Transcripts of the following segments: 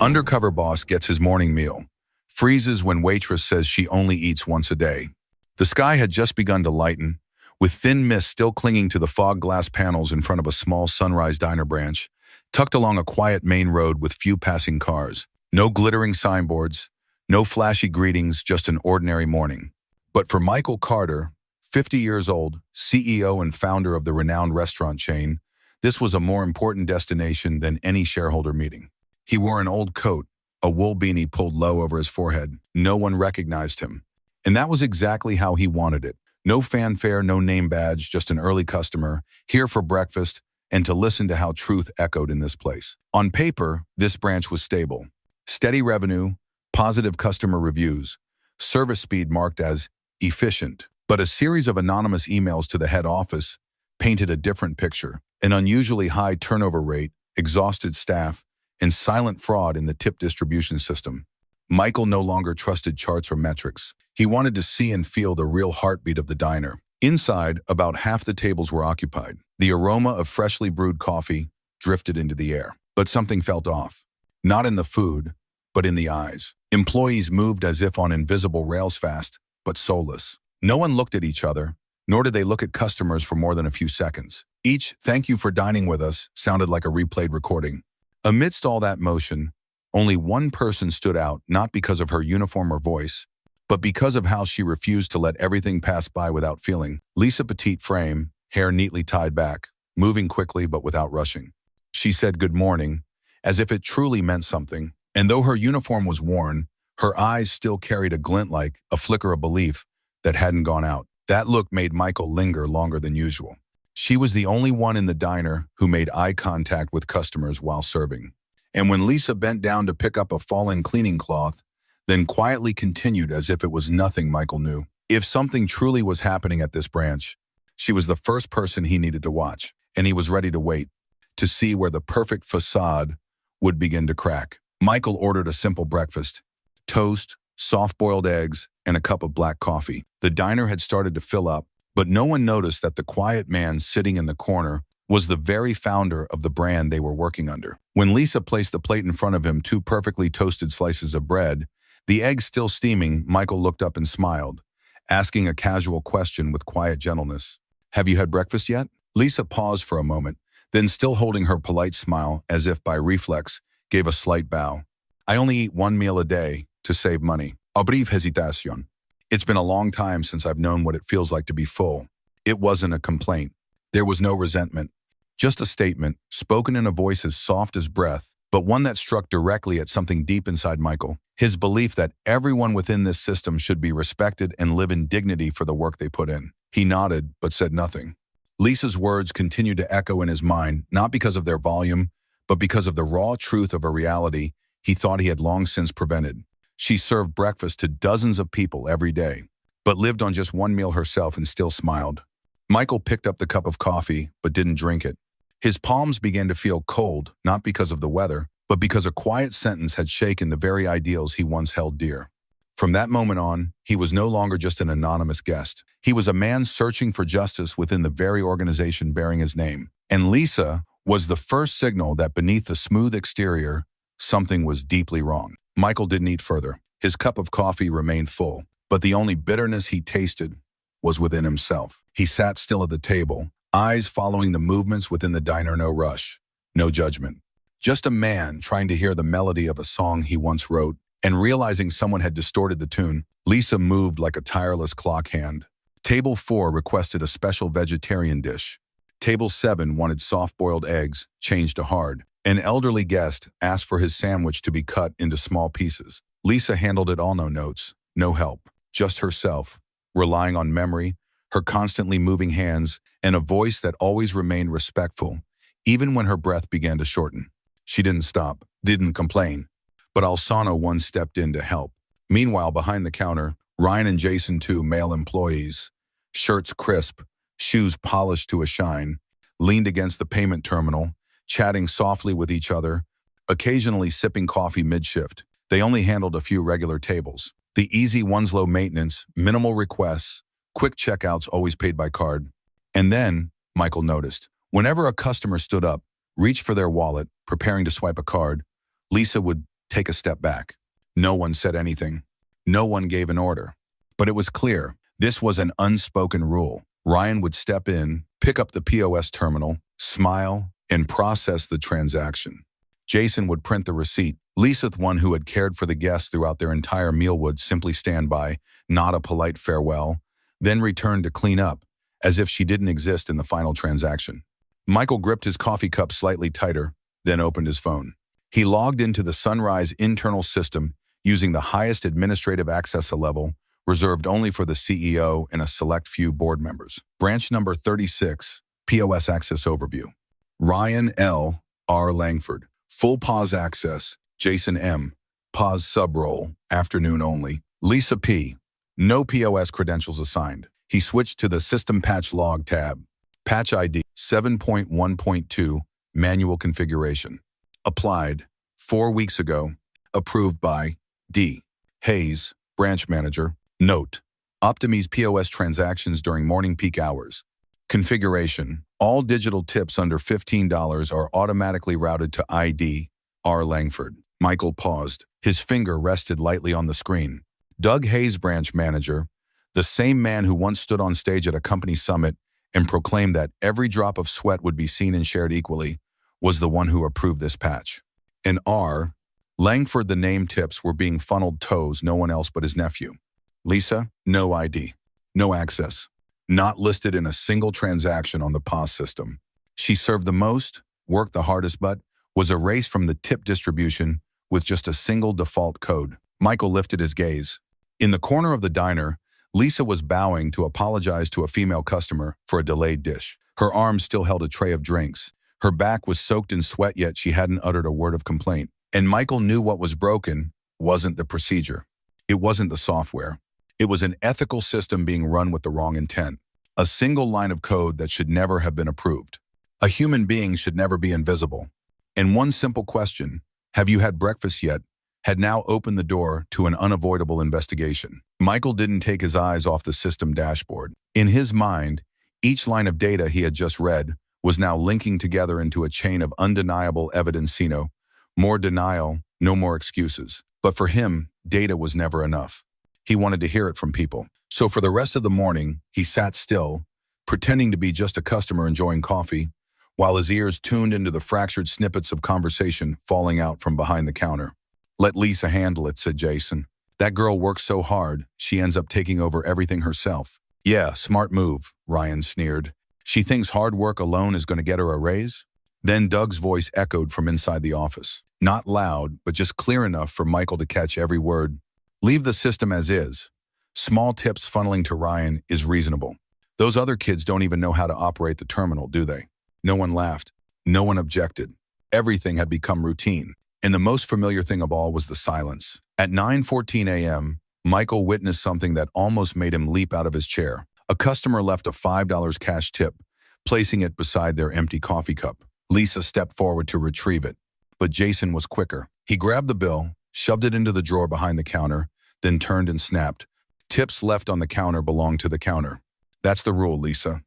Undercover boss gets his morning meal, freezes when waitress says she only eats once a day. The sky had just begun to lighten, with thin mist still clinging to the fog glass panels in front of a small Sunrise Diner branch, tucked along a quiet main road with few passing cars. No glittering signboards, no flashy greetings, just an ordinary morning. But for Michael Carter, 50 years old, CEO and founder of the renowned restaurant chain, this was a more important destination than any shareholder meeting. He wore an old coat, a wool beanie pulled low over his forehead. No one recognized him. And that was exactly how he wanted it. No fanfare, no name badge, just an early customer, here for breakfast and to listen to how truth echoed in this place. On paper, this branch was stable. Steady revenue, positive customer reviews, service speed marked as efficient. But a series of anonymous emails to the head office painted a different picture. An unusually high turnover rate, exhausted staff, and silent fraud in the tip distribution system. Michael no longer trusted charts or metrics. He wanted to see and feel the real heartbeat of the diner. Inside, about half the tables were occupied. The aroma of freshly brewed coffee drifted into the air. But something felt off. Not in the food, but in the eyes. Employees moved as if on invisible rails fast, but soulless. No one looked at each other, nor did they look at customers for more than a few seconds. Each "thank you for dining with us" sounded like a replayed recording. Amidst all that motion, only one person stood out, not because of her uniform or voice, but because of how she refused to let everything pass by without feeling. Lisa, petite frame, hair neatly tied back, moving quickly but without rushing. She said good morning, as if it truly meant something, and though her uniform was worn, her eyes still carried a glint, like a flicker of belief that hadn't gone out. That look made Michael linger longer than usual. She was the only one in the diner who made eye contact with customers while serving. And when Lisa bent down to pick up a fallen cleaning cloth, then quietly continued as if it was nothing Michael knew. If something truly was happening at this branch, she was the first person he needed to watch, and he was ready to wait, to see where the perfect facade would begin to crack. Michael ordered a simple breakfast: toast, soft-boiled eggs, and a cup of black coffee. The diner had started to fill up, but no one noticed that the quiet man sitting in the corner was the very founder of the brand they were working under. When Lisa placed the plate in front of him, two perfectly toasted slices of bread, the eggs still steaming, Michael looked up and smiled, asking a casual question with quiet gentleness. "Have you had breakfast yet?" Lisa paused for a moment, then, still holding her polite smile as if by reflex, gave a slight bow. "I only eat one meal a day to save money." A brief hesitation. "It's been a long time since I've known what it feels like to be full." It wasn't a complaint. There was no resentment. Just a statement, spoken in a voice as soft as breath, but one that struck directly at something deep inside Michael. His belief that everyone within this system should be respected and live in dignity for the work they put in. He nodded, but said nothing. Lisa's words continued to echo in his mind, not because of their volume, but because of the raw truth of a reality he thought he had long since prevented. She served breakfast to dozens of people every day, but lived on just one meal herself and still smiled. Michael picked up the cup of coffee, but didn't drink it. His palms began to feel cold, not because of the weather, but because a quiet sentence had shaken the very ideals he once held dear. From that moment on, he was no longer just an anonymous guest. He was a man searching for justice within the very organization bearing his name. And Lisa was the first signal that beneath the smooth exterior, something was deeply wrong. Michael didn't eat further. His cup of coffee remained full, but the only bitterness he tasted was within himself. He sat still at the table, eyes following the movements within the diner. No rush, no judgment. Just a man trying to hear the melody of a song he once wrote, and realizing someone had distorted the tune. Lisa moved like a tireless clock hand. Table 4 requested a special vegetarian dish. Table 7 wanted soft-boiled eggs, changed to hard. An elderly guest asked for his sandwich to be cut into small pieces. Lisa handled it all, no notes, no help, just herself, relying on memory, her constantly moving hands, and a voice that always remained respectful, even when her breath began to shorten. She didn't stop, didn't complain, but Alsano once stepped in to help. Meanwhile, behind the counter, Ryan and Jason, two male employees, shirts crisp, shoes polished to a shine, leaned against the payment terminal, chatting softly with each other, occasionally sipping coffee mid-shift. They only handled a few regular tables. The easy ones, low maintenance, minimal requests, quick checkouts, always paid by card. And then, Michael noticed, whenever a customer stood up, reached for their wallet, preparing to swipe a card, Lisa would take a step back. No one said anything. No one gave an order. But it was clear, this was an unspoken rule. Ryan would step in, pick up the POS terminal, smile, and process the transaction. Jason would print the receipt. Lisa, the one who had cared for the guests throughout their entire meal, would simply stand by, nod a polite farewell, then return to clean up, as if she didn't exist in the final transaction. Michael gripped his coffee cup slightly tighter, then opened his phone. He logged into the Sunrise internal system using the highest administrative access level, reserved only for the CEO and a select few board members. Branch number 36, POS access overview. Ryan L. R. Langford. Full pause access. Jason M. Pause subrole. Afternoon only. Lisa P. No POS credentials assigned. He switched to the System Patch Log tab. Patch ID 7.1.2. Manual configuration. Applied 4 weeks ago. Approved by D. Hayes, branch manager. Note: Optimize POS transactions during morning peak hours. Configuration: all digital tips under $15 are automatically routed to ID R. Langford. Michael paused. His finger rested lightly on the screen. Doug Hayes, branch manager, the same man who once stood on stage at a company summit and proclaimed that every drop of sweat would be seen and shared equally, was the one who approved this patch. In R. Langford, the name tips were being funneled toes, no one else but his nephew. Lisa, no ID, no access, not listed in a single transaction on the POS system. She served the most, worked the hardest, but was erased from the tip distribution with just a single default code. Michael lifted his gaze. In the corner of the diner, Lisa was bowing to apologize to a female customer for a delayed dish. Her arm still held a tray of drinks. Her back was soaked in sweat, yet she hadn't uttered a word of complaint. And Michael knew what was broken wasn't the procedure. It wasn't the software. It was an ethical system being run with the wrong intent. A single line of code that should never have been approved. A human being should never be invisible. And one simple question, have you had breakfast yet, had now opened the door to an unavoidable investigation. Michael didn't take his eyes off the system dashboard. In his mind, each line of data he had just read was now linking together into a chain of undeniable evidence. More denial, no more excuses. But for him, data was never enough. He wanted to hear it from people. So for the rest of the morning, he sat still, pretending to be just a customer enjoying coffee, while his ears tuned into the fractured snippets of conversation falling out from behind the counter. Let Lisa handle it, said Jason. That girl works so hard, she ends up taking over everything herself. Yeah, smart move, Ryan sneered. She thinks hard work alone is going to get her a raise? Then Doug's voice echoed from inside the office. Not loud, but just clear enough for Michael to catch every word. Leave the system as is. Small tips funneling to Ryan is reasonable. Those other kids don't even know how to operate the terminal, do they? No one laughed. No one objected. Everything had become routine. And the most familiar thing of all was the silence. At 9:14 a.m., Michael witnessed something that almost made him leap out of his chair. A customer left a $5 cash tip, placing it beside their empty coffee cup. Lisa stepped forward to retrieve it, but Jason was quicker. He grabbed the bill, shoved it into the drawer behind the counter, then turned and snapped. Tips left on the counter belong to the counter. That's the rule, Lisa.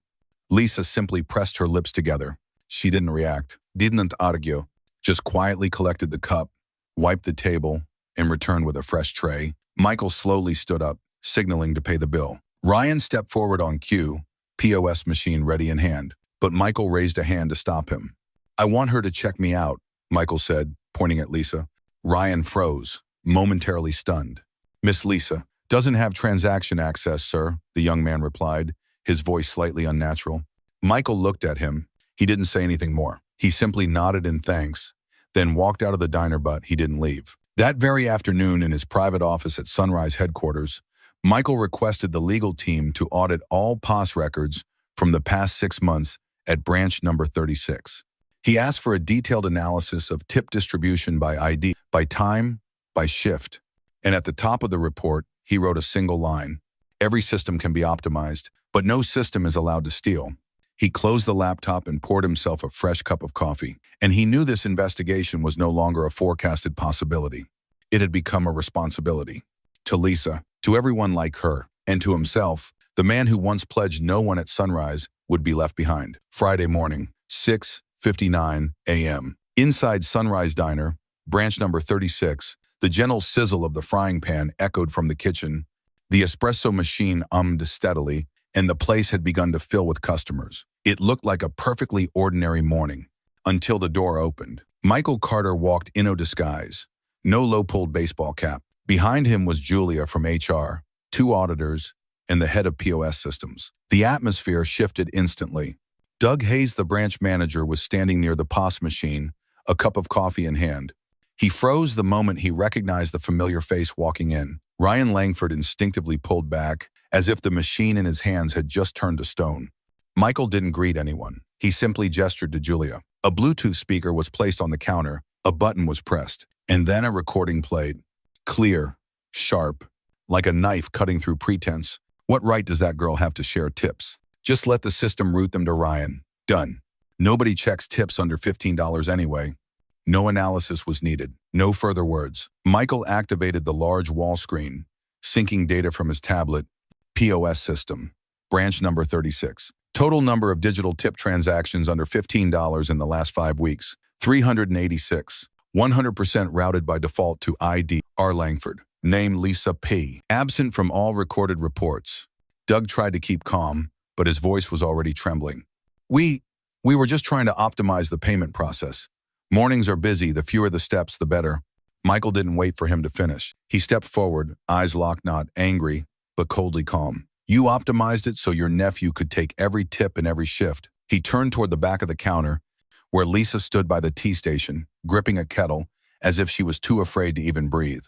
Lisa simply pressed her lips together. She didn't react, didn't argue, just quietly collected the cup, wiped the table, and returned with a fresh tray. Michael slowly stood up, signaling to pay the bill. Ryan stepped forward on cue, POS machine ready in hand, but Michael raised a hand to stop him. I want her to check me out, Michael said, pointing at Lisa. Ryan froze, momentarily stunned. Miss Lisa, doesn't have transaction access, sir, the young man replied, his voice slightly unnatural. Michael looked at him. He didn't say anything more. He simply nodded in thanks, then walked out of the diner, but he didn't leave. That very afternoon, in his private office at Sunrise headquarters, Michael requested the legal team to audit all POS records from the past 6 months at branch number 36. He asked for a detailed analysis of tip distribution by ID, by time, by shift. And at the top of the report, he wrote a single line. Every system can be optimized, but no system is allowed to steal. He closed the laptop and poured himself a fresh cup of coffee. And he knew this investigation was no longer a forecasted possibility. It had become a responsibility. To Lisa, to everyone like her, and to himself, the man who once pledged no one at Sunrise would be left behind. Friday morning, 6:59 a.m. Inside Sunrise Diner, Branch number 36. The gentle sizzle of the frying pan echoed from the kitchen. The espresso machine hummed steadily, and the place had begun to fill with customers. It looked like a perfectly ordinary morning, until the door opened. Michael Carter walked in no disguise, no low-pulled baseball cap. Behind him was Julia from HR, 2 auditors, and the head of POS systems. The atmosphere shifted instantly. Doug Hayes, the branch manager, was standing near the POS machine, a cup of coffee in hand. He froze the moment he recognized the familiar face walking in. Ryan Langford instinctively pulled back, as if the machine in his hands had just turned to stone. Michael didn't greet anyone. He simply gestured to Julia. A Bluetooth speaker was placed on the counter, a button was pressed, and then a recording played. Clear, sharp, like a knife cutting through pretense. What right does that girl have to share tips? Just let the system route them to Ryan. Done. Nobody checks tips under $15 anyway. No analysis was needed. No further words. Michael activated the large wall screen, syncing data from his tablet. POS system. Branch number 36. Total number of digital tip transactions under $15 in the last 5 weeks. 386. 100% routed by default to ID. R. Langford. Name Lisa P. Absent from all recorded reports. Doug tried to keep calm, but his voice was already trembling. We were just trying to optimize the payment process. Mornings are busy, the fewer the steps, the better. Michael didn't wait for him to finish. He stepped forward, eyes locked, not angry, but coldly calm. You optimized it so your nephew could take every tip and every shift. He turned toward the back of the counter, where Lisa stood by the tea station, gripping a kettle, as if she was too afraid to even breathe.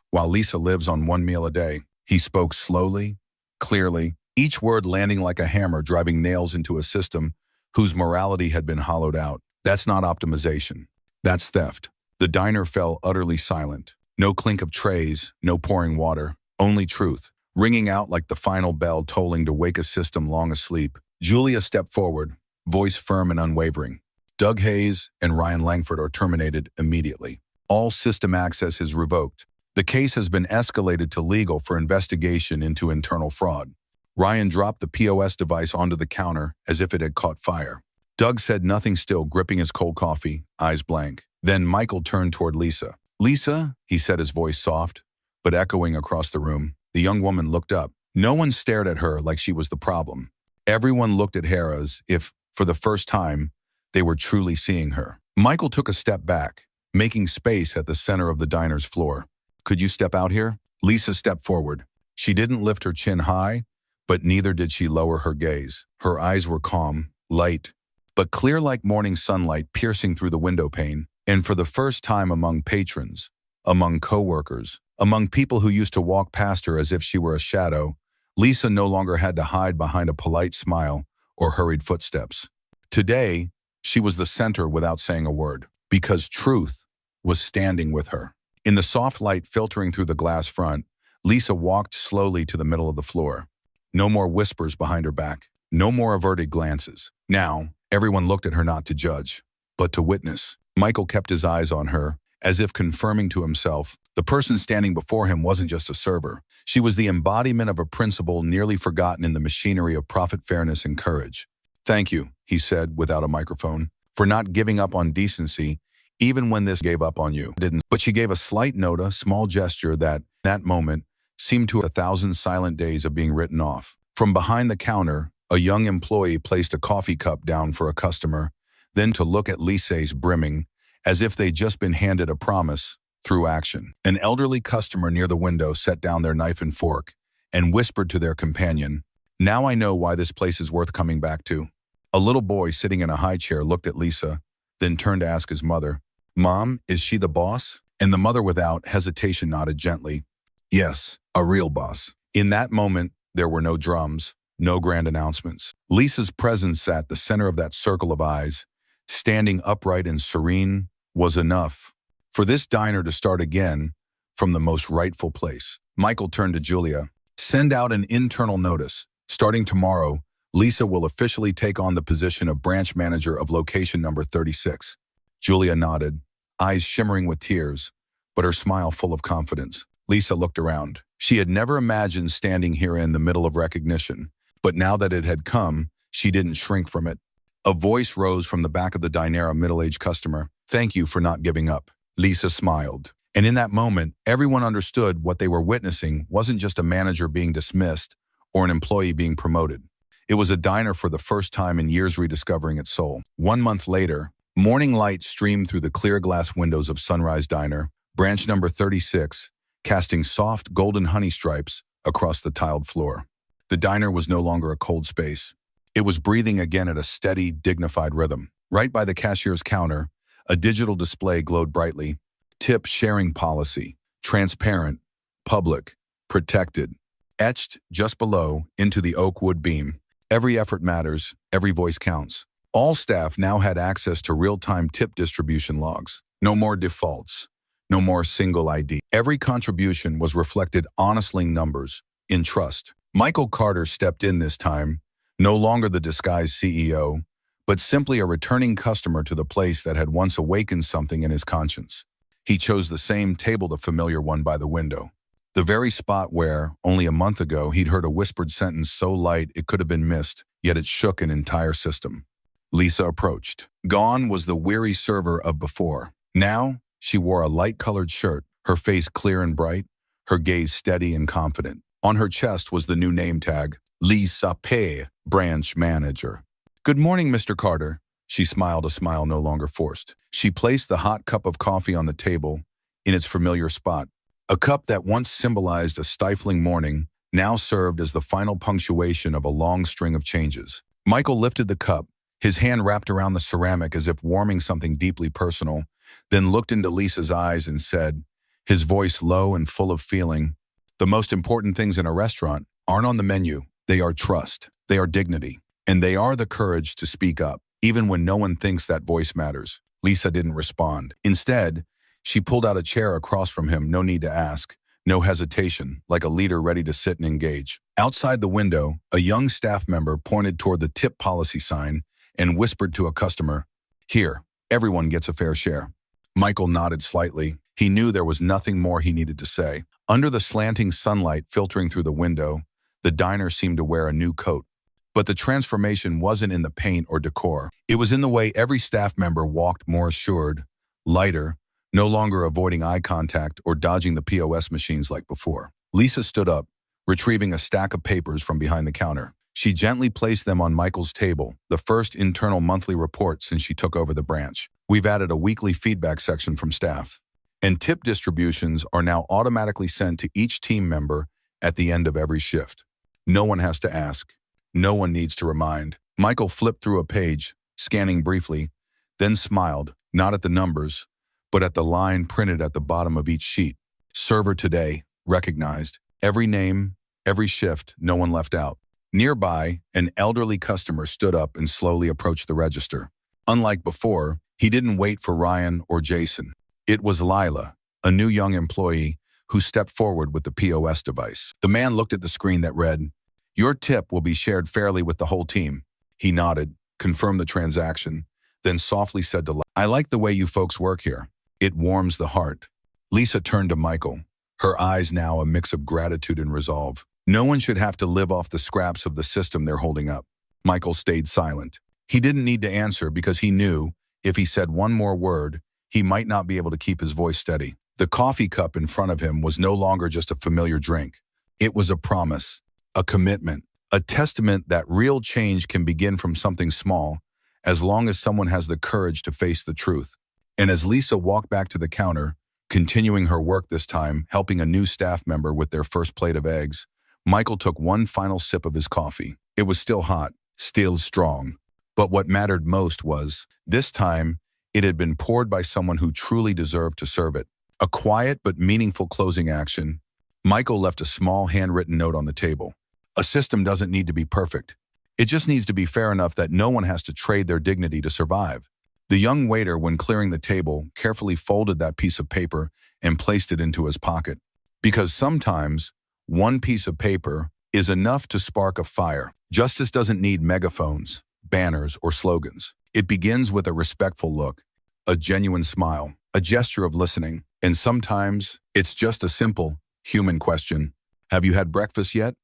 While Lisa lives on 1 meal a day, he spoke slowly, clearly, each word landing like a hammer, driving nails into a system whose morality had been hollowed out. That's not optimization. That's theft. The diner fell utterly silent. No clink of trays, no pouring water, only truth, ringing out like the final bell tolling to wake a system long asleep. Julia stepped forward, voice firm and unwavering. Doug Hayes and Ryan Langford are terminated immediately. All system access is revoked. The case has been escalated to legal for investigation into internal fraud. Ryan dropped the POS device onto the counter as if it had caught fire. Doug said nothing, still gripping his cold coffee, eyes blank. Then Michael turned toward Lisa. Lisa, he said, his voice soft, but echoing across the room. The young woman looked up. No one stared at her like she was the problem. Everyone looked at her as if, for the first time, they were truly seeing her. Michael took a step back, making space at the center of the diner's floor. Could you step out here? Lisa stepped forward. She didn't lift her chin high, but neither did she lower her gaze. Her eyes were calm, light, but clear like morning sunlight piercing through the window pane. And for the first time among patrons, among coworkers, among people who used to walk past her as if she were a shadow, Lisa no longer had to hide behind a polite smile or hurried footsteps. Today, she was the center without saying a word, because truth was standing with her. In the soft light filtering through the glass front, Lisa walked slowly to the middle of the floor. No more whispers behind her back, no more averted glances. Now, everyone looked at her not to judge, but to witness. Michael kept his eyes on her, as if confirming to himself, the person standing before him wasn't just a server. She was the embodiment of a principle nearly forgotten in the machinery of profit, fairness, and courage. Thank you, he said without a microphone, for not giving up on decency, even when this gave up on you. Didn't. But she gave a slight note, a small gesture that moment, seemed to 1,000 silent days of being written off. From behind the counter, a young employee placed a coffee cup down for a customer, then to look at Lisa's brimming, as if they'd just been handed a promise, through action. An elderly customer near the window set down their knife and fork and whispered to their companion, "Now I know why this place is worth coming back to." A little boy sitting in a high chair looked at Lisa, then turned to ask his mother, "Mom, is she the boss?" And the mother without hesitation nodded gently, "Yes, a real boss." In that moment, there were no drums, no grand announcements. Lisa's presence at the center of that circle of eyes, standing upright and serene, was enough for this diner to start again from the most rightful place. Michael turned to Julia. "Send out an internal notice. Starting tomorrow, Lisa will officially take on the position of branch manager of location number 36. Julia nodded, eyes shimmering with tears, but her smile full of confidence. Lisa looked around. She had never imagined standing here in the middle of recognition, but now that it had come, she didn't shrink from it. A voice rose from the back of the diner, a middle-aged customer. "Thank you for not giving up." Lisa smiled. And in that moment, everyone understood what they were witnessing wasn't just a manager being dismissed or an employee being promoted. It was a diner for the first time in years rediscovering its soul. 1 month later, morning light streamed through the clear glass windows of Sunrise Diner, branch number 36, casting soft golden honey stripes across the tiled floor. The diner was no longer a cold space. It was breathing again at a steady, dignified rhythm. Right by the cashier's counter, a digital display glowed brightly. Tip sharing policy, transparent, public, protected. Etched just below into the oak wood beam. Every effort matters, every voice counts. All staff now had access to real-time tip distribution logs. No more defaults. No more single ID. Every contribution was reflected honestly in numbers, in trust. Michael Carter stepped in this time, no longer the disguised CEO, but simply a returning customer to the place that had once awakened something in his conscience. He chose the same table, the familiar one by the window. The very spot where, only a month ago, he'd heard a whispered sentence so light it could have been missed, yet it shook an entire system. Lisa approached. Gone was the weary server of before. Now, she wore a light-colored shirt, her face clear and bright, her gaze steady and confident. On her chest was the new name tag, Lisa P., branch manager. "Good morning, Mr. Carter." She smiled, a smile no longer forced. She placed the hot cup of coffee on the table, in its familiar spot. A cup that once symbolized a stifling morning now served as the final punctuation of a long string of changes. Michael lifted the cup, his hand wrapped around the ceramic as if warming something deeply personal, then looked into Lisa's eyes and said, his voice low and full of feeling, "The most important things in a restaurant aren't on the menu. They are trust, they are dignity, and they are the courage to speak up, even when no one thinks that voice matters." Lisa didn't respond. Instead, she pulled out a chair across from him, no need to ask, no hesitation, like a leader ready to sit and engage. Outside the window, a young staff member pointed toward the tip policy sign and whispered to a customer, "Here, everyone gets a fair share." Michael nodded slightly. He knew there was nothing more he needed to say. Under the slanting sunlight filtering through the window, the diner seemed to wear a new coat. But the transformation wasn't in the paint or decor. It was in the way every staff member walked, more assured, lighter, no longer avoiding eye contact or dodging the POS machines like before. Lisa stood up, retrieving a stack of papers from behind the counter. She gently placed them on Michael's table, the first internal monthly report since she took over the branch. "We've added a weekly feedback section from staff, and tip distributions are now automatically sent to each team member at the end of every shift. No one has to ask. No one needs to remind." Michael flipped through a page, scanning briefly, then smiled, not at the numbers, but at the line printed at the bottom of each sheet. "Server today, recognized. Every name, every shift, no one left out." Nearby, an elderly customer stood up and slowly approached the register. Unlike before, he didn't wait for Ryan or Jason. It was Lila, a new young employee, who stepped forward with the POS device. The man looked at the screen that read, "Your tip will be shared fairly with the whole team." He nodded, confirmed the transaction, then softly said to Lila, "I like the way you folks work here. It warms the heart." Lisa turned to Michael, her eyes now a mix of gratitude and resolve. No one should have to live off the scraps of the system they're holding up. Michael stayed silent. He didn't need to answer because he knew, if he said one more word, he might not be able to keep his voice steady. The coffee cup in front of him was no longer just a familiar drink. It was a promise, a commitment, a testament that real change can begin from something small, as long as someone has the courage to face the truth. And as Lisa walked back to the counter, continuing her work this time, helping a new staff member with their first plate of eggs, Michael took one final sip of his coffee. It was still hot, still strong. But what mattered most was, this time, it had been poured by someone who truly deserved to serve it. A quiet but meaningful closing action. Michael left a small handwritten note on the table. A system doesn't need to be perfect. It just needs to be fair enough that no one has to trade their dignity to survive. The young waiter, when clearing the table, carefully folded that piece of paper and placed it into his pocket. Because sometimes, one piece of paper is enough to spark a fire. Justice doesn't need megaphones, banners, or slogans. It begins with a respectful look, a genuine smile, a gesture of listening, and sometimes it's just a simple, human question. "Have you had breakfast yet?"